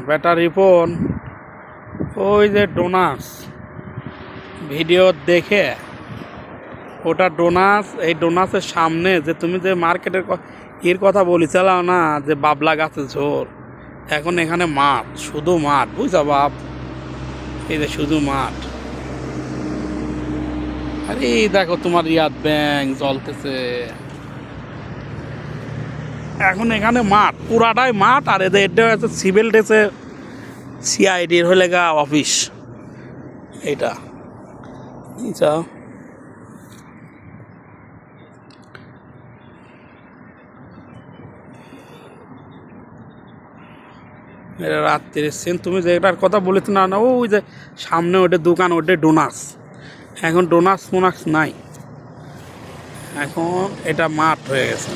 Battery phone, ওই যে ডোনাস video দেখে, ওটা ডোনাস, এই ডোনাসের সামনে যে তুমি যে মার্কেটের এর কথা বলেছিলাম না, যে বাবলা গাছের ঝোর, এখন এখানে মাঠ, শুধু মাঠ, বুঝছো বাপ? এই যে শুধু মাঠ। আরে এই দেখো তোমার ইয়াদ ব্যাংক চলতেছে এখন এখানে মাঠ, পুরাটাই মাঠ। আর এদের এটা হচ্ছে সিভিল ড্রেসে সিআইডির হলে গা অফিস এইটা, বুঝছো? এটা রাত্রির সিন। তুমি যেটার কথা বলেছো না, না ওই যে সামনে ওটা দোকান, ওটা ডোনাস। এখন ডোনাস মোনাস নাই, এখন এটা মাঠ হয়ে গেছে।